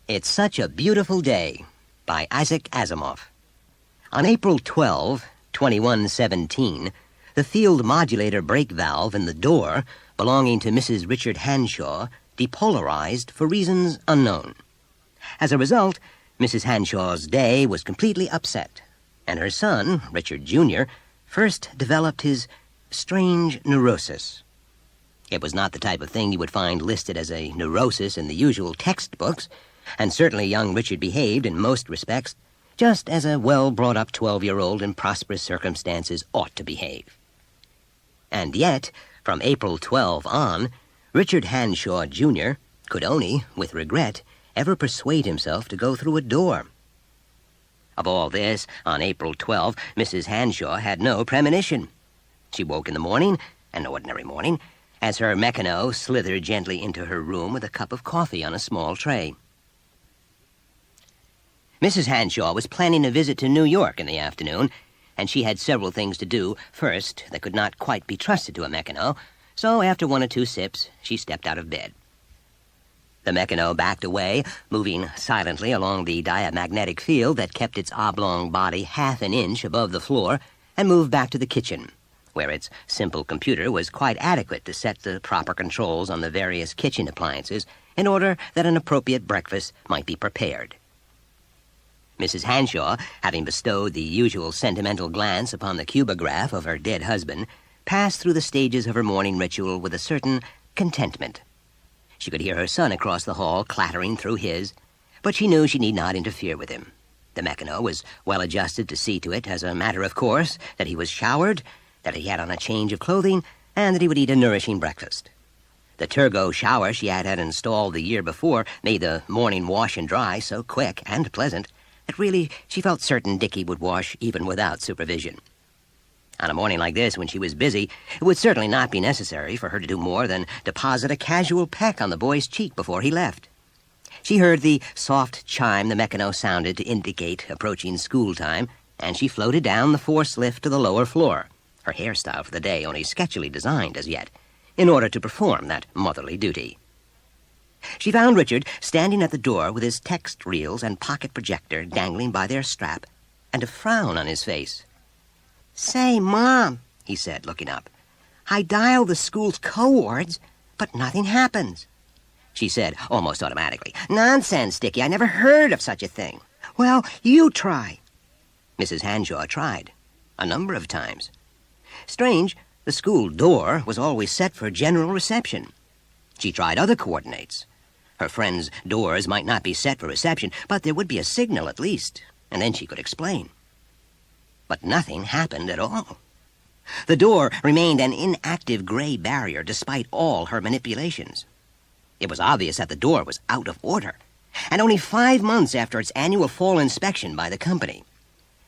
It's Such a Beautiful Day by ISAAC ASIMOV. On April 12, 2117, the field modulator brake valve in the door belonging to Mrs. Richard Hanshaw depolarized for reasons unknown. As a result, Mrs. Hanshaw's day was completely upset, and her son, Richard Jr., first developed his strange neurosis. It was not the type of thing you would find listed as a neurosis in the usual textbooks, and certainly young Richard behaved in most respects just as a well-brought-up 12-year-old in prosperous circumstances ought to behave. And yet, from April 12 on, Richard Hanshaw, Jr. could only, with regret, ever persuade himself to go through a door. Of all this, on April 12, Mrs. Hanshaw had no premonition. She woke in the morning, an ordinary morning, as her mechano slithered gently into her room with a cup of coffee on a small tray. Mrs. Hanshaw was planning a visit to New York in the afternoon, and she had several things to do first that could not quite be trusted to a mechano, so after one or two sips, she stepped out of bed. The mechano backed away, moving silently along the diamagnetic field that kept its oblong body half an inch above the floor, and moved back to the kitchen, where its simple computer was quite adequate to set the proper controls on the various kitchen appliances in order that an appropriate breakfast might be prepared. Mrs. Hanshaw, having bestowed the usual sentimental glance upon the cubograph of her dead husband, passed through the stages of her morning ritual with a certain contentment. She could hear her son across the hall clattering through his, but she knew she need not interfere with him. The mechano was well adjusted to see to it, as a matter of course, that he was showered, that he had on a change of clothing, and that he would eat a nourishing breakfast. The turgo shower she had had installed the year before made the morning wash and dry so quick and pleasant that really she felt certain Dickie would wash even without supervision. On a morning like this, when she was busy, it would certainly not be necessary for her to do more than deposit a casual peck on the boy's cheek before he left. She heard the soft chime the mechano sounded to indicate approaching school time, and she floated down the forced lift to the lower floor, her hairstyle for the day only sketchily designed as yet, in order to perform that motherly duty. She found Richard standing at the door with his text reels and pocket projector dangling by their strap, and a frown on his face. "Say, Mom," he said, looking up, "I dialed the school's coords, but nothing happens." She said, almost automatically, "Nonsense, Dickie, I never heard of such a thing." "Well, you try." Mrs. Hanshaw tried, a number of times. Strange, the school door was always set for general reception. She tried other coordinates. Her friends' doors might not be set for reception, but there would be a signal at least, and then she could explain. But nothing happened at all. The door remained an inactive gray barrier despite all her manipulations. It was obvious that the door was out of order, and only 5 months after its annual fall inspection by the company.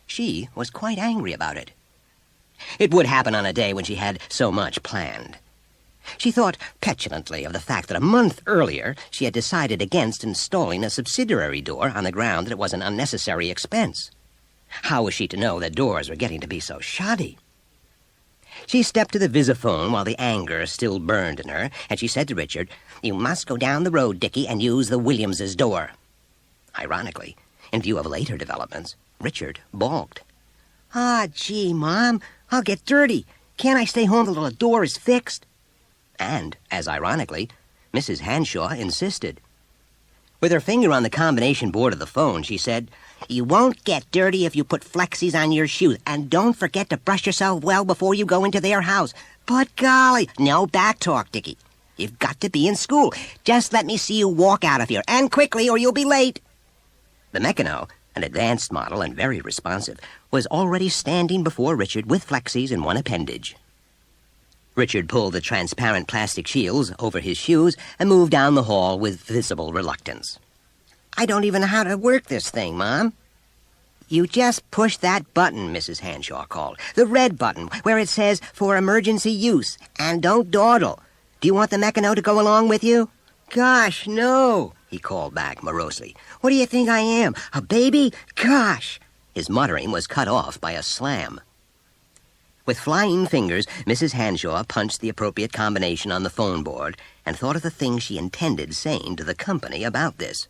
She was quite angry about it. It would happen on a day when she had so much planned. She thought petulantly of the fact that a month earlier she had decided against installing a subsidiary door on the ground that it was an unnecessary expense. How was she to know that doors were getting to be so shoddy? She stepped to the visiphone while the anger still burned in her, and she said to Richard, "You must go down the road, Dickie, and use the Williamses' door." Ironically, in view of later developments, Richard balked. "Ah, gee, Mom, I'll get dirty. Can't I stay home till the door is fixed?" And, as ironically, Mrs. Hanshaw insisted. With her finger on the combination board of the phone, she said, "You won't get dirty if you put flexies on your shoes, and don't forget to brush yourself well before you go into their house." "But golly, no back talk, Dickie. You've got to be in school. Just let me see you walk out of here, and quickly, or you'll be late." The mechano, an advanced model and very responsive, was already standing before Richard with flexies in one appendage. Richard pulled the transparent plastic shields over his shoes and moved down the hall with visible reluctance. "I don't even know how to work this thing, Mom." "You just push that button," Mrs. Hanshaw called. "The red button, where it says, 'For emergency use,' and don't dawdle. Do you want the mechano to go along with you?" "Gosh, no," he called back morosely. "What do you think I am, a baby? Gosh!" His muttering was cut off by a slam. With flying fingers, Mrs. Hanshaw punched the appropriate combination on the phone board and thought of the things she intended saying to the company about this.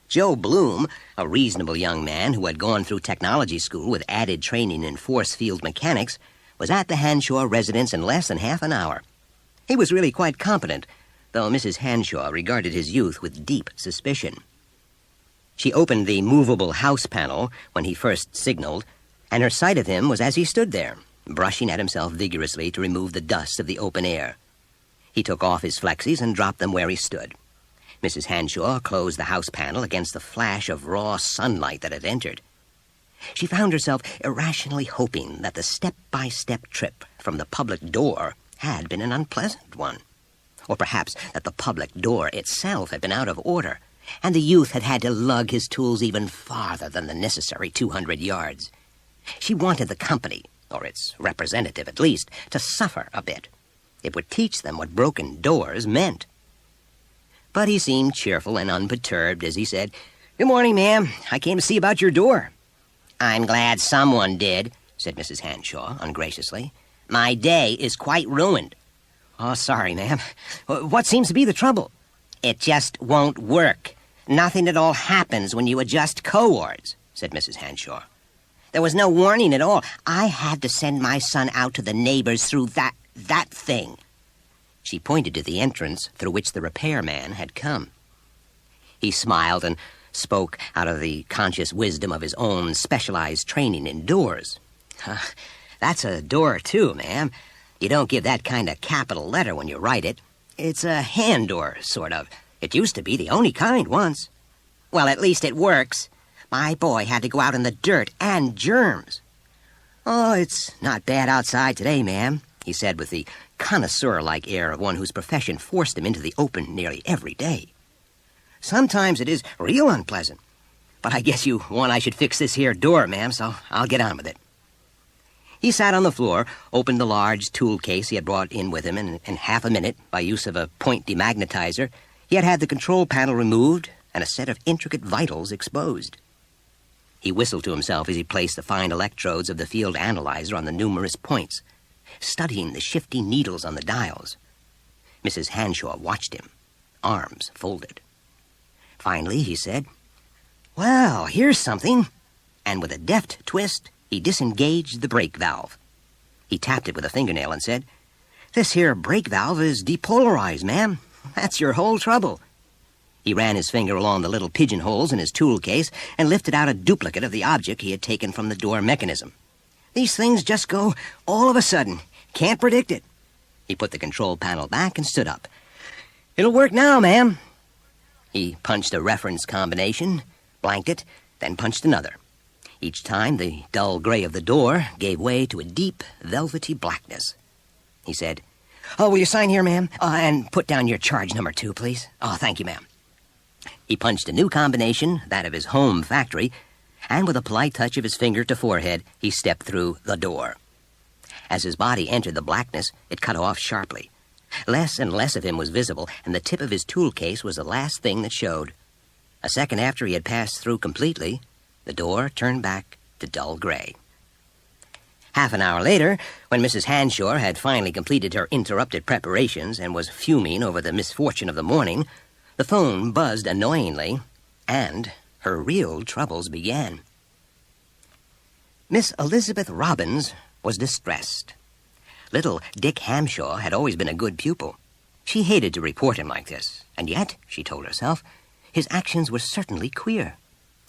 Joe Bloom, a reasonable young man who had gone through technology school with added training in force field mechanics, was at the Hanshaw residence in less than half an hour. He was really quite competent, though Mrs. Hanshaw regarded his youth with deep suspicion. She opened the movable house panel when he first signaled, and her sight of him was as he stood there, brushing at himself vigorously to remove the dust of the open air. He took off his flexies and dropped them where he stood. Mrs. Hanshaw closed the house panel against the flash of raw sunlight that had entered. She found herself irrationally hoping that the step-by-step trip from the public door had been an unpleasant one. Or perhaps that the public door itself had been out of order, and the youth had had to lug his tools even farther than the necessary 200 yards. She wanted the company, or its representative at least, to suffer a bit. It would teach them what broken doors meant. But he seemed cheerful and unperturbed as he said, "Good morning, ma'am. I came to see about your door." "I'm glad someone did," said Mrs. Hanshaw ungraciously. "My day is quite ruined." "Oh, sorry, ma'am. What seems to be the trouble?" "It just won't work. Nothing at all happens when you adjust cords," said Mrs. Hanshaw. "There was no warning at all. I had to send my son out to the neighbors through that thing." She pointed to the entrance through which the repairman had come. He smiled and spoke out of the conscious wisdom of his own specialized training in doors. "That's a door, too, ma'am. You don't give that kind of capital letter when you write it. It's a hand door, sort of. It used to be the only kind once." "Well, at least it works. My boy had to go out in the dirt and germs." "Oh, it's not bad outside today, ma'am," he said with the connoisseur-like air of one whose profession forced him into the open nearly every day. "Sometimes it is real unpleasant. But I guess you want I should fix this here door, ma'am, so I'll get on with it." He sat on the floor, opened the large tool case he had brought in with him, and in half a minute, by use of a point demagnetizer, he had had the control panel removed and a set of intricate vitals exposed. He whistled to himself as he placed the fine electrodes of the field analyzer on the numerous points, studying the shifting needles on the dials. Mrs. Hanshaw watched him, arms folded. Finally, he said, "Well, here's something." And with a deft twist, he disengaged the brake valve. He tapped it with a fingernail and said, "This here brake valve is depolarized, ma'am. That's your whole trouble." He ran his finger along the little pigeonholes in his tool case and lifted out a duplicate of the object he had taken from the door mechanism. "These things just go all of a sudden. Can't predict it." He put the control panel back and stood up. "It'll work now, ma'am." He punched a reference combination, blanked it, then punched another. Each time, the dull gray of the door gave way to a deep, velvety blackness. He said, "Oh, will you sign here, ma'am? And put down your charge number 2, please." "Oh, thank you, ma'am." He punched a new combination, that of his home factory, and with a polite touch of his finger to forehead, he stepped through the door. As his body entered the blackness, it cut off sharply. Less and less of him was visible, and the tip of his tool case was the last thing that showed. A second after he had passed through completely, the door turned back to dull gray. Half an hour later, when Mrs. Hanshaw had finally completed her interrupted preparations and was fuming over the misfortune of the morning, the phone buzzed annoyingly, and her real troubles began. Miss Elizabeth Robbins was distressed. Little Dick Hamshaw had always been a good pupil. She hated to report him like this, and yet, she told herself, his actions were certainly queer,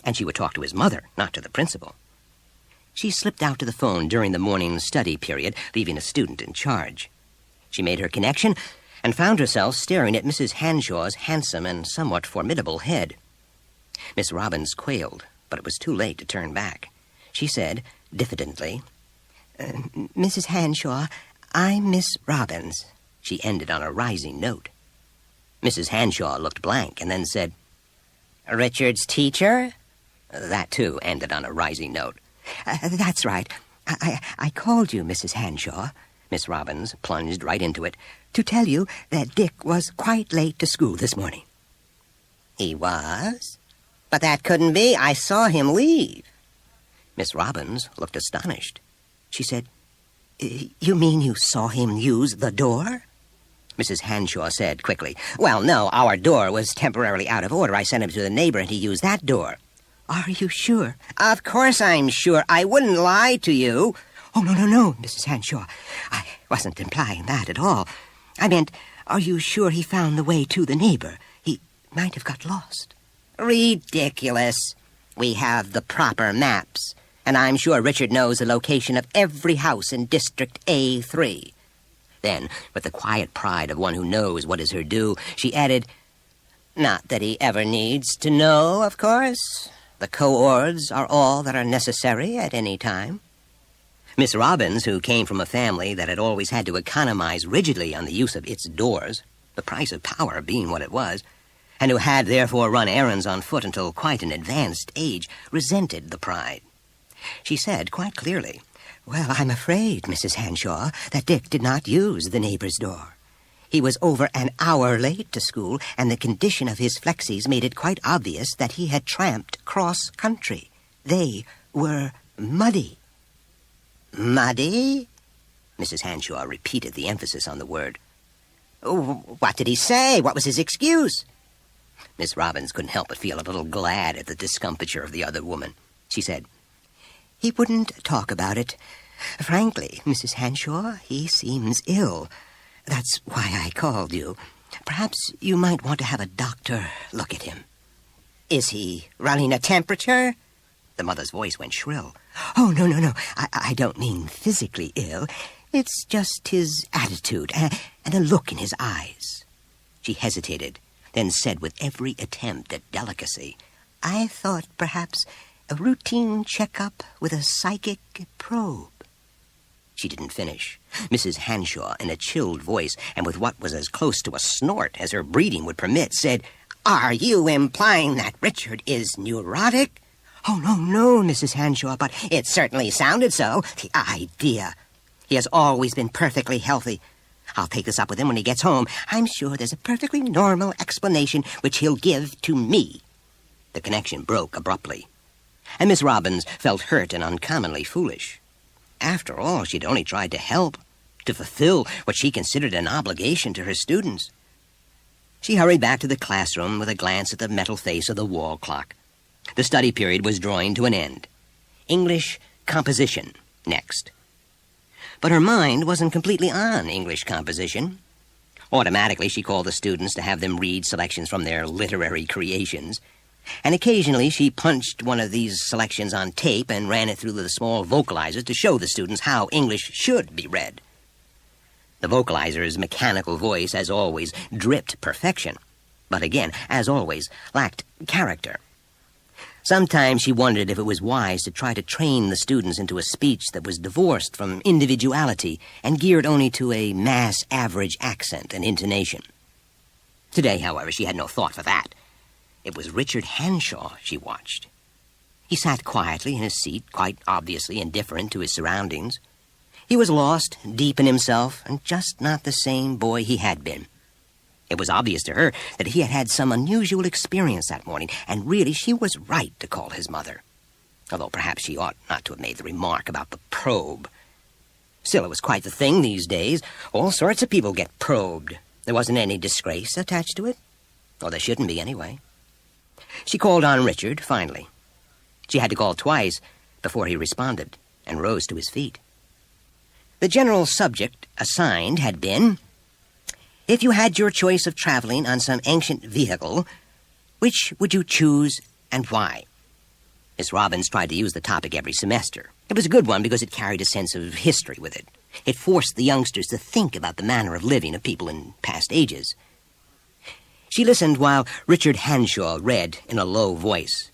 and she would talk to his mother, not to the principal. She slipped out to the phone during the morning study period, leaving a student in charge. She made her connection and found herself staring at Mrs. Hanshaw's handsome and somewhat formidable head. Miss Robbins quailed, but it was too late to turn back. She said, diffidently, "Mrs. Hanshaw, I'm Miss Robbins." She ended on a rising note. Mrs. Hanshaw looked blank and then said, "Richard's teacher?" That, too, ended on a rising note. "That's right. I called you, Mrs. Hanshaw." Miss Robbins plunged right into it, "to tell you that Dick was quite late to school this morning." "He was? But that couldn't be. I saw him leave." Miss Robbins looked astonished. She said, "You mean you saw him use the door?" Mrs. Hanshaw said quickly. Well, no, our door was temporarily out of order. I sent him to the neighbor, and he used that door. Are you sure? Of course I'm sure. I wouldn't lie to you. Oh, no, Mrs. Hanshaw. I wasn't implying that at all. I meant, are you sure he found the way to the neighbor? He might have got lost. Ridiculous. We have the proper maps, and I'm sure Richard knows the location of every house in District A3. Then, with the quiet pride of one who knows what is her due, she added, not that he ever needs to know, of course. The coords are all that are necessary at any time. Miss Robbins, who came from a family that had always had to economize rigidly on the use of its doors, the price of power being what it was, and who had therefore run errands on foot until quite an advanced age, resented the pride. She said quite clearly, well, I'm afraid, Mrs. Hanshaw, that Dick did not use the neighbor's door. He was over an hour late to school, and the condition of his flexies made it quite obvious that he had tramped cross-country. They were muddy. Muddy? Mrs. Hanshaw repeated the emphasis on the word. What did he say? What was his excuse? Miss Robbins couldn't help but feel a little glad at the discomfiture of the other woman. She said, he wouldn't talk about it. Frankly, Mrs. Hanshaw, he seems ill. That's why I called you. Perhaps you might want to have a doctor look at him. Is he running a temperature? The mother's voice went shrill. Oh, no. I don't mean physically ill. It's just his attitude and the look in his eyes. She hesitated, then said with every attempt at delicacy, I thought perhaps a routine checkup with a psychic probe. She didn't finish. Mrs. Hanshaw, in a chilled voice, and with what was as close to a snort as her breeding would permit, said, Are you implying that Richard is neurotic? Oh, no, Mrs. Hanshaw, but it certainly sounded so. The idea. He has always been perfectly healthy. I'll take this up with him when he gets home. I'm sure there's a perfectly normal explanation which he'll give to me. The connection broke abruptly, and Miss Robbins felt hurt and uncommonly foolish. After all, she'd only tried to help, to fulfill what she considered an obligation to her students. She hurried back to the classroom with a glance at the metal face of the wall clock. The study period was drawing to an end. English composition next. But her mind wasn't completely on English composition. Automatically, she called the students to have them read selections from their literary creations, and occasionally she punched one of these selections on tape and ran it through the small vocalizers to show the students how English should be read. The vocalizer's mechanical voice, as always, dripped perfection, but again, as always, lacked character. Sometimes she wondered if it was wise to try to train the students into a speech that was divorced from individuality and geared only to a mass average accent and intonation. Today, however, she had no thought for that. It was Richard Hanshaw she watched. He sat quietly in his seat, quite obviously indifferent to his surroundings. He was lost, deep in himself, and just not the same boy he had been. It was obvious to her that he had had some unusual experience that morning, and really she was right to call his mother, although perhaps she ought not to have made the remark about the probe. Still, it was quite the thing these days. All sorts of people get probed. There wasn't any disgrace attached to it. Or there shouldn't be, anyway. She called on Richard, finally. She had to call twice before he responded and rose to his feet. The general subject assigned had been, if you had your choice of traveling on some ancient vehicle, which would you choose and why? Miss Robbins tried to use the topic every semester. It was a good one because it carried a sense of history with it. It forced the youngsters to think about the manner of living of people in past ages. She listened while Richard Hanshaw read in a low voice.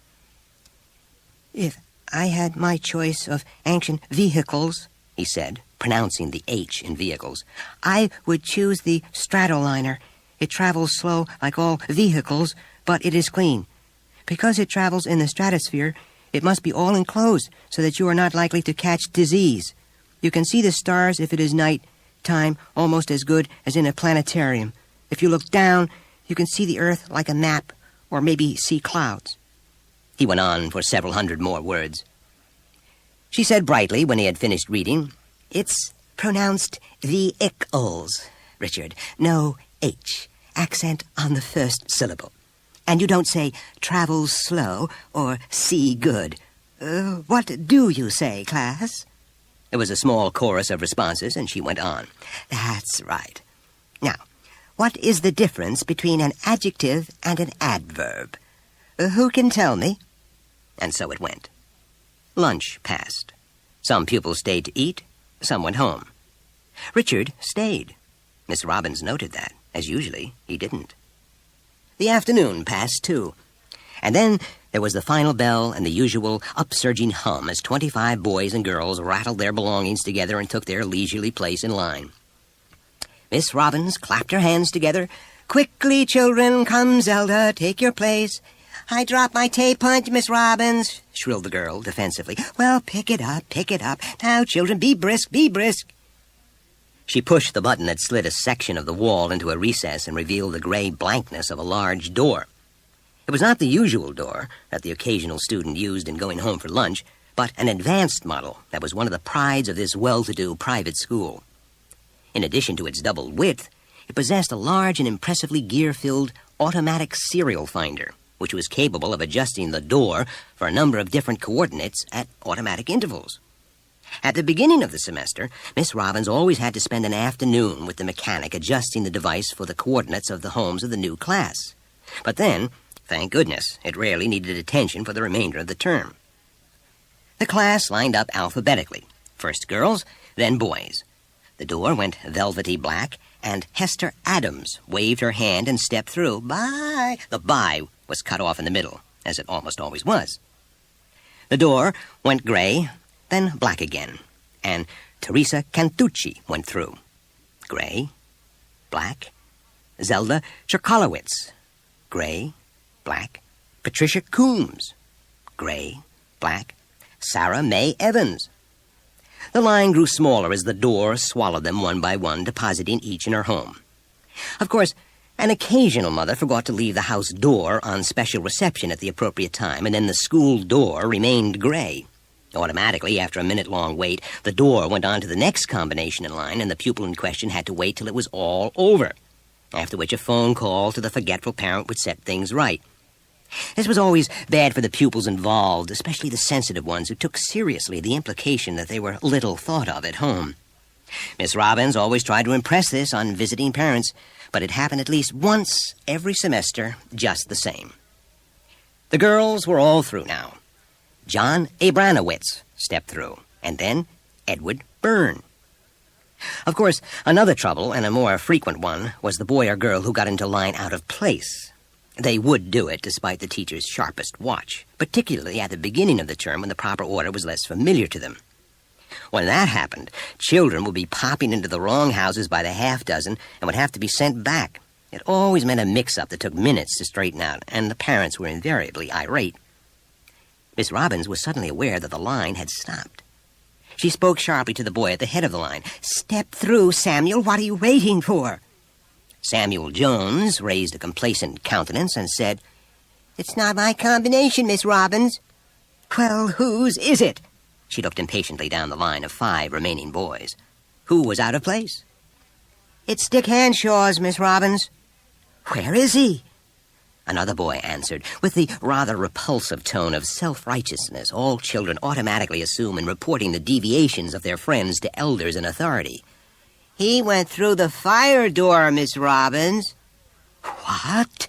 If I had my choice of ancient vehicles, he said, pronouncing the H in vehicles, I would choose the Stratoliner. It travels slow like all vehicles, but it is clean. Because it travels in the stratosphere, it must be all enclosed so that you are not likely to catch disease. You can see the stars if it is night time almost as good as in a planetarium. If you look down, you can see the earth like a map, or maybe see clouds. He went on for several hundred more words. She said brightly when he had finished reading, It's pronounced vehicles. Richard. No H. Accent on the first syllable. And you don't say travel slow or see good. What do you say, class? There was a small chorus of responses, and she went on. That's right. Now, what is the difference between an adjective and an adverb? Who can tell me? And so it went. Lunch passed. Some pupils stayed to eat, some went home. Richard stayed. Miss Robbins noted that. As usually, he didn't. The afternoon passed, too. And then there was the final bell and the usual upsurging hum as 25 boys and girls rattled their belongings together and took their leisurely place in line. Miss Robbins clapped her hands together. Quickly, children, come, Zelda, take your place. I dropped my tay-punch, Miss Robbins, shrilled the girl defensively. Well, pick it up, pick it up. Now, children, be brisk, be brisk. She pushed the button that slid a section of the wall into a recess and revealed the gray blankness of a large door. It was not the usual door that the occasional student used in going home for lunch, but an advanced model that was one of the prides of this well-to-do private school. In addition to its double width, it possessed a large and impressively gear-filled automatic serial finder, which was capable of adjusting the door for a number of different coordinates at automatic intervals. At the beginning of the semester, Miss Robbins always had to spend an afternoon with the mechanic adjusting the device for the coordinates of the homes of the new class. But then, thank goodness, it rarely needed attention for the remainder of the term. The class lined up alphabetically, first girls, then boys. The door went velvety black, and Hester Adams waved her hand and stepped through. Bye! The bye was cut off in the middle, as it almost always was. The door went gray, then black again, and Teresa Cantucci went through. Gray, black. Zelda Cherkolowitz. Gray, black. Patricia Coombs. Gray, black. Sarah May Evans. The line grew smaller as the door swallowed them one by one, depositing each in her home. Of course, an occasional mother forgot to leave the house door on special reception at the appropriate time, and then the school door remained gray. Automatically, after a minute-long wait, the door went on to the next combination in line, and the pupil in question had to wait till it was all over, after which a phone call to the forgetful parent would set things right. This was always bad for the pupils involved, especially the sensitive ones who took seriously the implication that they were little thought of at home. Miss Robbins always tried to impress this on visiting parents, but it happened at least once every semester, just the same. The girls were all through now. John Abranowitz stepped through, and then Edward Byrne. Of course, another trouble, and a more frequent one, was the boy or girl who got into line out of place. They would do it despite the teacher's sharpest watch, particularly at the beginning of the term when the proper order was less familiar to them. When that happened, children would be popping into the wrong houses by the half dozen and would have to be sent back. It always meant a mix-up that took minutes to straighten out, and the parents were invariably irate. Miss Robbins was suddenly aware that the line had stopped. She spoke sharply to the boy at the head of the line. "Step through, Samuel. What are you waiting for?" Samuel Jones raised a complacent countenance and said, "It's not my combination, Miss Robbins." "Well, whose is it?" She looked impatiently down the line of 5 remaining boys. Who was out of place? "It's Dick Hanshaw's, Miss Robbins." "Where is he?" Another boy answered, with the rather repulsive tone of self-righteousness all children automatically assume in reporting the deviations of their friends to elders in authority. "He went through the fire door, Miss Robbins." "What?"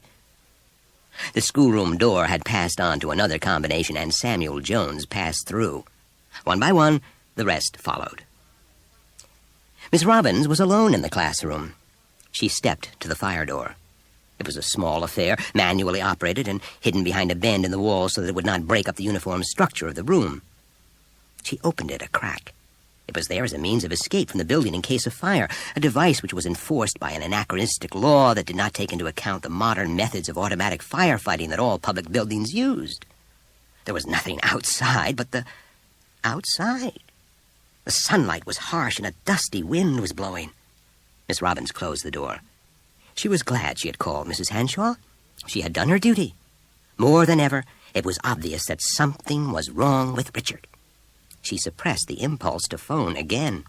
The schoolroom door had passed on to another combination, and Samuel Jones passed through. One by one, the rest followed. Miss Robbins was alone in the classroom. She stepped to the fire door. It was a small affair, manually operated and hidden behind a bend in the wall so that it would not break up the uniform structure of the room. She opened it a crack. It was there as a means of escape from the building in case of fire, a device which was enforced by an anachronistic law that did not take into account the modern methods of automatic firefighting that all public buildings used. There was nothing outside but the outside. The sunlight was harsh and a dusty wind was blowing. Miss Robbins closed the door. She was glad she had called Mrs. Hanshaw. She had done her duty. More than ever, it was obvious that something was wrong with Richard. She suppressed the impulse to phone again.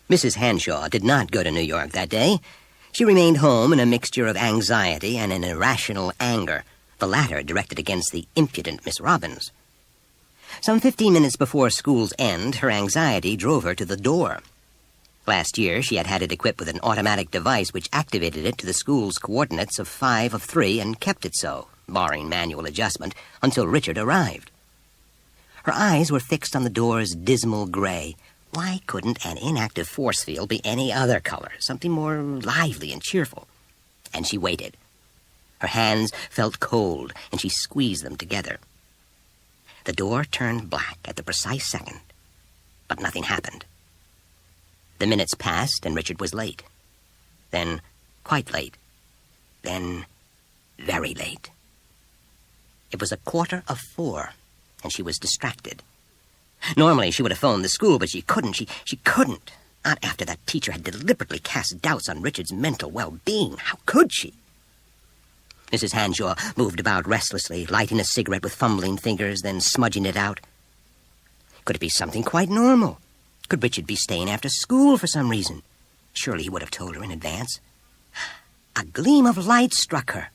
Mrs. Hanshaw did not go to New York that day. She remained home in a mixture of anxiety and an irrational anger, the latter directed against the impudent Miss Robbins. Some 15 minutes before school's end, her anxiety drove her to the door. Last year, she had had it equipped with an automatic device which activated it to the school's coordinates of 5 of 3 and kept it so, barring manual adjustment, until Richard arrived. Her eyes were fixed on the door's dismal gray. Why couldn't an inactive force field be any other color, something more lively and cheerful? And she waited. Her hands felt cold, and she squeezed them together. The door turned black at the precise second, but nothing happened. The minutes passed, and Richard was late. Then quite late. Then very late. It was 3:45, and she was distracted. Normally, she would have phoned the school, but she couldn't. She couldn't. Not after that teacher had deliberately cast doubts on Richard's mental well-being. How could she? Mrs. Hanshaw moved about restlessly, lighting a cigarette with fumbling fingers, then smudging it out. Could it be something quite normal? Could Richard be staying after school for some reason? Surely he would have told her in advance. A gleam of light struck her.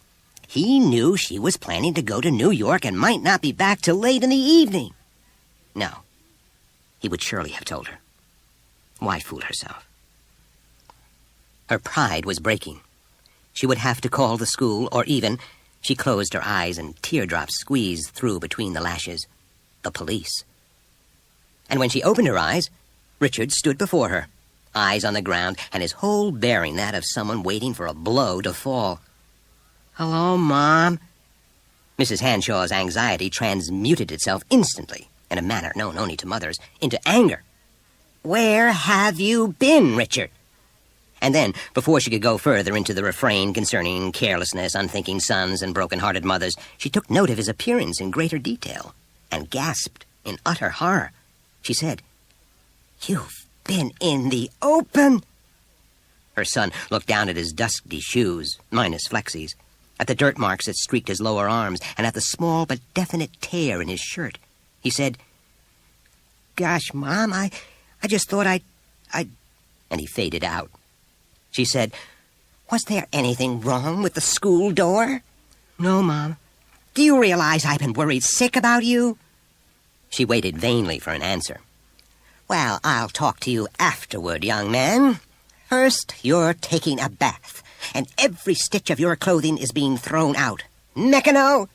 He knew she was planning to go to New York and might not be back till late in the evening. No, he would surely have told her. Why fool herself? Her pride was breaking. She would have to call the school, or even, she closed her eyes and teardrops squeezed through between the lashes, the police. And when she opened her eyes, Richard stood before her, eyes on the ground, and his whole bearing that of someone waiting for a blow to fall. "Hello, Mom." Mrs. Hanshaw's anxiety transmuted itself instantly, in a manner known only to mothers, into anger. "Where have you been, Richard?" And then, before she could go further into the refrain concerning carelessness, unthinking sons, and broken-hearted mothers, she took note of his appearance in greater detail, and gasped in utter horror. She said, "You've been in the open?" Her son looked down at his dusty shoes, minus flexies, at the dirt marks that streaked his lower arms, and at the small but definite tear in his shirt. He said, "Gosh, Mom, I just thought I'd... And he faded out. She said, "Was there anything wrong with the school door?" "No, Mom." "Do you realize I've been worried sick about you?" She waited vainly for an answer. "Well, I'll talk to you afterward, young man. First, you're taking a bath, and every stitch of your clothing is being thrown out. Mechano!"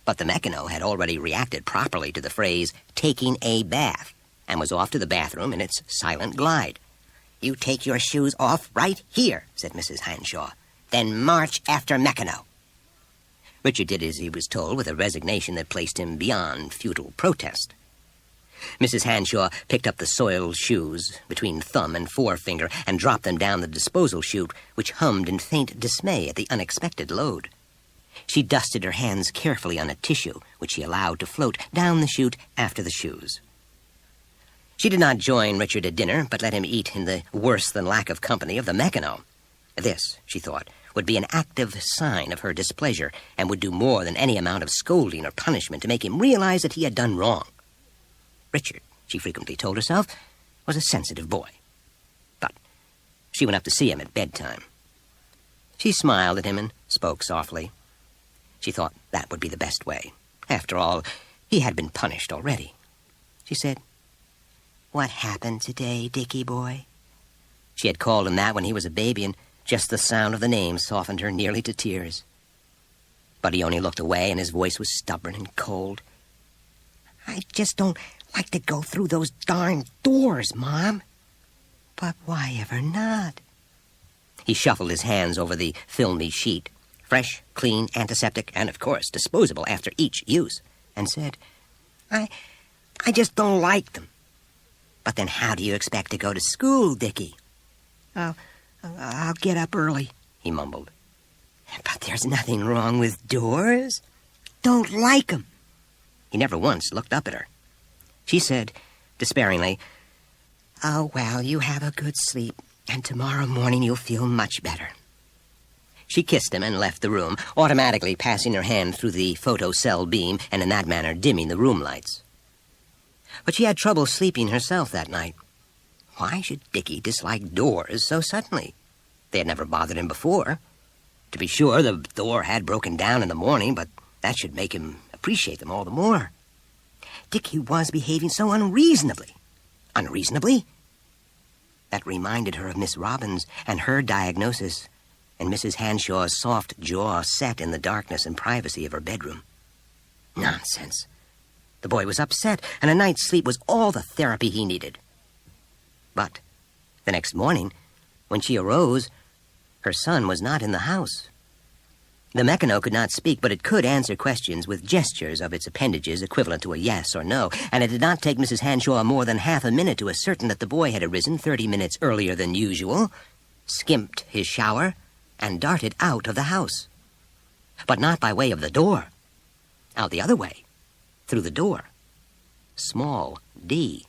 But the mechano had already reacted properly to the phrase, taking a bath, and was off to the bathroom in its silent glide. "You take your shoes off right here," said Mrs. Hanshaw. "Then march after Mechano." Richard did as he was told with a resignation that placed him beyond futile protest. Mrs. Hanshaw picked up the soiled shoes between thumb and forefinger and dropped them down the disposal chute, which hummed in faint dismay at the unexpected load. She dusted her hands carefully on a tissue, which she allowed to float down the chute after the shoes. She did not join Richard at dinner, but let him eat in the worse-than-lack of company of the mechano. This, she thought, would be an active sign of her displeasure, and would do more than any amount of scolding or punishment to make him realize that he had done wrong. Richard, she frequently told herself, was a sensitive boy. But she went up to see him at bedtime. She smiled at him and spoke softly. She thought that would be the best way. After all, he had been punished already. She said, "What happened today, Dickie boy?" She had called him that when he was a baby, and just the sound of the name softened her nearly to tears. But he only looked away, and his voice was stubborn and cold. "I just don't like to go through those darn doors, Mom." "But why ever not?" He shuffled his hands over the filmy sheet, fresh, clean, antiseptic, and, of course, disposable after each use, and said, I just don't like them." "But then how do you expect to go to school, Dickie?" I'll get up early," he mumbled. "But there's nothing wrong with doors." "Don't like 'em." He never once looked up at her. She said, despairingly, "Oh, well, you have a good sleep, and tomorrow morning you'll feel much better." She kissed him and left the room, automatically passing her hand through the photocell beam and in that manner dimming the room lights. But she had trouble sleeping herself that night. Why should Dickie dislike doors so suddenly? They had never bothered him before. To be sure, the door had broken down in the morning, but that should make him appreciate them all the more. Dickie was behaving so unreasonably. Unreasonably? That reminded her of Miss Robbins and her diagnosis, and Mrs. Hanshaw's soft jaw set in the darkness and privacy of her bedroom. Nonsense. The boy was upset, and a night's sleep was all the therapy he needed. But the next morning, when she arose, her son was not in the house. The mechano could not speak, but it could answer questions with gestures of its appendages equivalent to a yes or no, and it did not take Mrs. Hanshaw more than half a minute to ascertain that the boy had arisen 30 minutes earlier than usual, skimped his shower, and darted out of the house. But not by way of the door. Out the other way, through the door. Small D.